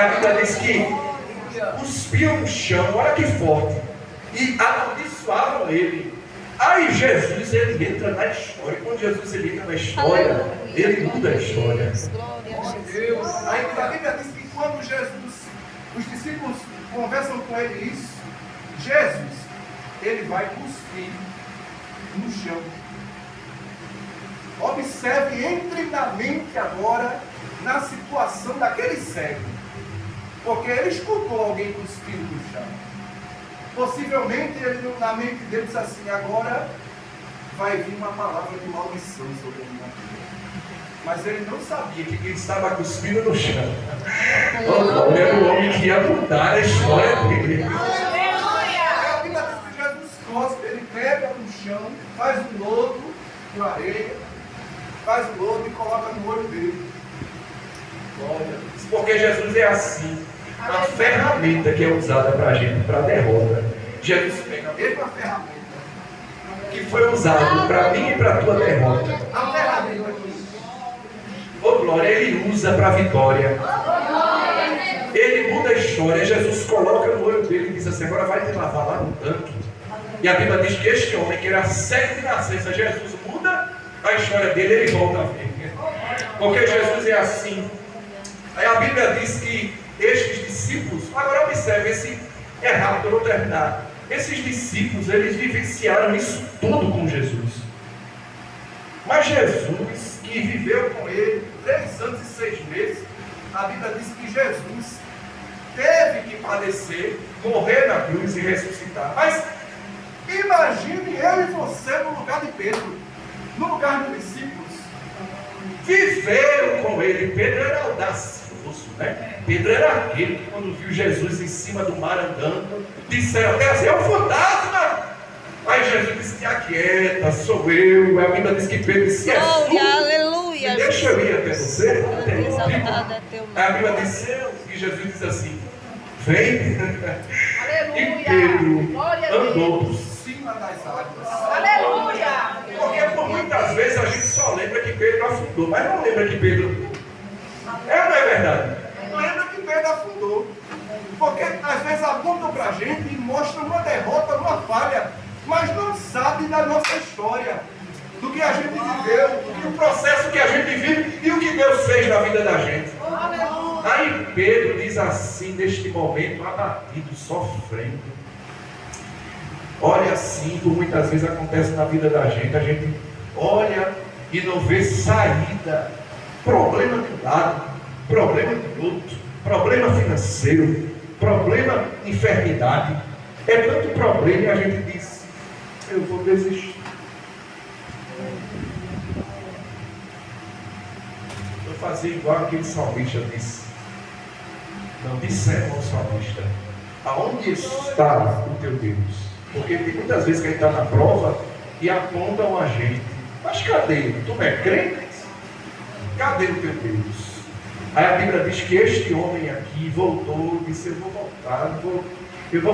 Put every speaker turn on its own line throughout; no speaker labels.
A Bíblia diz que cuspiam no chão, olha que forte, e amaldiçoavam ele. Aí Jesus, ele entra na história. E quando Jesus ele entra na história, ele muda a história.
Aí a Bíblia diz que quando Jesus, os discípulos conversam com ele isso, Jesus, ele vai cuspir no chão. Observe, entre na mente agora, na situação daquele cego. Porque ele escutou alguém cuspindo no chão. Possivelmente, ele, na mente dele, disse assim: agora vai vir uma palavra de maldição sobre a minha vida. Mas ele não sabia que quem estava cuspindo no chão era o homem que ia mudar a história dele. A Bíblia diz que Jesus cospe, ele pega no chão, faz um lodo com areia, faz um lodo e coloca no olho dele.
Porque Jesus é assim. A ferramenta que é usada para a gente, para a derrota. Jesus pega a mesma ferramenta que foi usada para mim e para a tua derrota. A ferramenta oh glória, ele usa para a vitória. Ele muda a história. Jesus coloca no olho dele e diz assim: agora vai te lavar lá no tanque. E a Bíblia diz que este homem, que era cego de nascença, Jesus muda a história dele, ele volta a ver. Porque Jesus é assim. Aí a Bíblia diz que estes discípulos, agora observe, é rápido, eu vou terminar. Esses discípulos, eles vivenciaram isso tudo com Jesus. Mas Jesus, que viveu com ele 3 anos e 6 meses, a Bíblia diz que Jesus teve que padecer, morrer na cruz e ressuscitar. Mas imagine eu e você no lugar de Pedro, no lugar dos discípulos. Viveram com ele. Pedro era audacioso, né? Pedro era aquele que, quando viu Jesus em cima do mar andando, disseram até assim: é um fantasma. Aí Jesus disse: te aquieta, sou eu. A Bíblia diz que Pedro disse: é tu.
Aleluia.
Deixa eu ir até você.
Exaltado é teu nome.
A Bíblia diz: e Jesus diz assim: vem.
Aleluia.
E Pedro
Glória a Deus.
andou por cima das águas.
Aleluia.
Porque por muitas vezes a gente só lembra que Pedro afundou, mas não lembra que Pedro... É ou não é verdade? Não lembra que Pedro afundou. Porque às vezes apontam para a gente e mostram uma derrota, uma falha, mas não sabe da nossa história, do que a gente viveu, do processo que a gente vive e o que Deus fez na vida da gente. Aí Pedro diz assim, neste momento, abatido, sofrendo. Olha assim, como muitas vezes acontece na vida da gente. A gente olha e não vê saída. Problema de um lado, problema do outro, problema financeiro, problema de enfermidade. É tanto problema e a gente diz: eu vou desistir. Vou fazer igual aquele salmista disse. Não disseram ao salmista: aonde está o teu Deus? Porque tem muitas vezes que a gente está na prova e apontam a gente: mas cadê? Tu não é crente? Cadê o teu Deus? Aí a Bíblia diz que este homem aqui voltou e disse: eu vou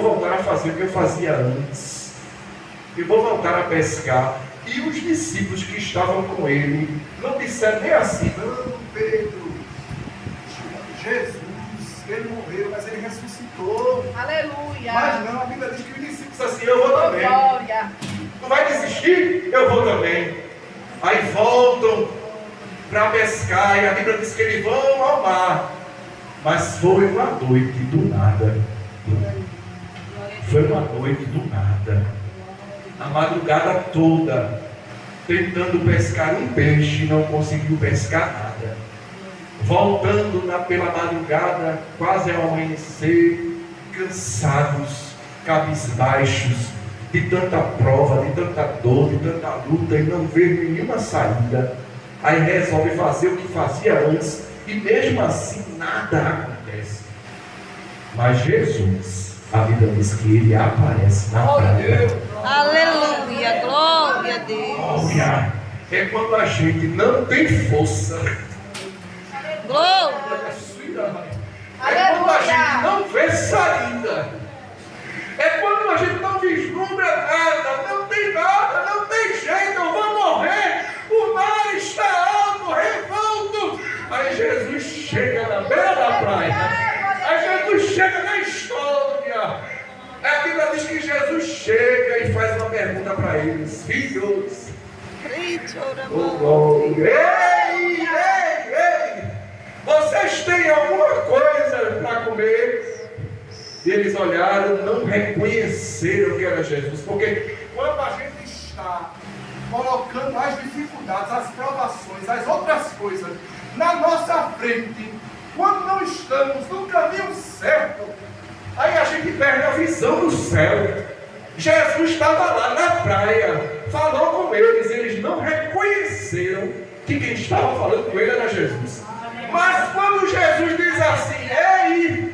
voltar a fazer o que eu fazia antes. Eu vou voltar a pescar. E os discípulos que estavam com ele não disseram nem assim: não, Pedro, Jesus, ele morreu, mas ele ressuscitou.
Aleluia.
Mas não, a Bíblia diz que os discípulos assim: eu vou também.
Glória.
Tu vai desistir? Eu vou também. Aí voltam para pescar, e a Bíblia diz que eles vão ao mar. Mas foi uma noite do nada. Foi uma noite do nada. A madrugada toda, tentando pescar um peixe, não conseguiu pescar nada. Voltando pela madrugada, quase ao amanhecer, cansados, cabisbaixos, de tanta prova, de tanta dor, de tanta luta, e não ver nenhuma saída. Aí resolve fazer o que fazia antes, e mesmo assim nada acontece. Mas Jesus, a Bíblia diz que ele aparece na praia.
Aleluia, glória a Deus.
Glória. É quando a gente não tem força.
Glória.
É quando a gente não vê saída. É quando a gente não vislumbra nada, não tem nada, não tem jeito, eu vou morrer. O mar está alto, revolto. Aí Jesus chega na beira da praia. chega e faz uma pergunta para eles: filhos,
Eita,
oh, glória. Ei, vocês têm alguma coisa para comer? E eles olharam, não reconheceram que era Jesus, porque
Quando a gente está colocando as dificuldades, as provações, as outras coisas na nossa frente, quando não estamos no caminho certo,
aí a gente perde a visão do céu. Jesus estava lá na praia, falou com eles não reconheceram que quem estava falando com ele era Jesus. Mas quando Jesus diz assim: ei,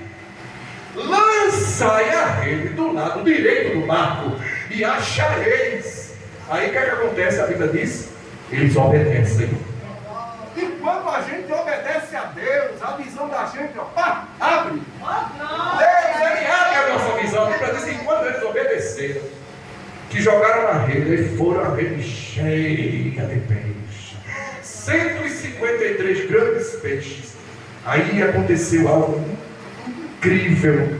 lançai a rede do lado direito do barco e achareis. Aí o que acontece? A Bíblia diz: eles obedecem.
e quando a gente obedece a Deus, a visão da gente, ó, pá, abre.
Deus, ele abre a nossa visão. A Bíblia diz que quando eles obedeceram, que jogaram na rede, e foram a rede cheia de peixes, 153 grandes peixes. Aí aconteceu algo incrível,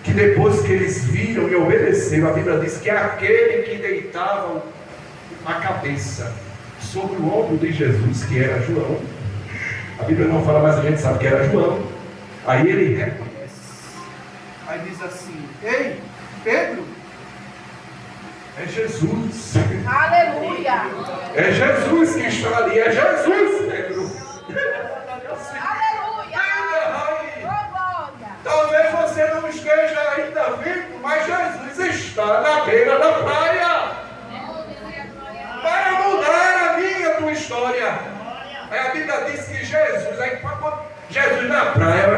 que depois que eles viram e obedeceram, a Bíblia diz que aquele que deitava a cabeça sobre o ombro de Jesus, que era João, a Bíblia não fala, mas a gente sabe que era João. Aí ele reconhece,
Aí diz assim: ei, Pedro,
é Jesus,
Aleluia.
é Jesus que está ali, é Jesus, Pedro.
Aleluia.
Aí,
Glória.
talvez você não esteja ainda vendo, mas Jesus está na beira da praia para mudar a minha, a tua história. Aí a Bíblia diz que Jesus, aí quando Jesus na praia,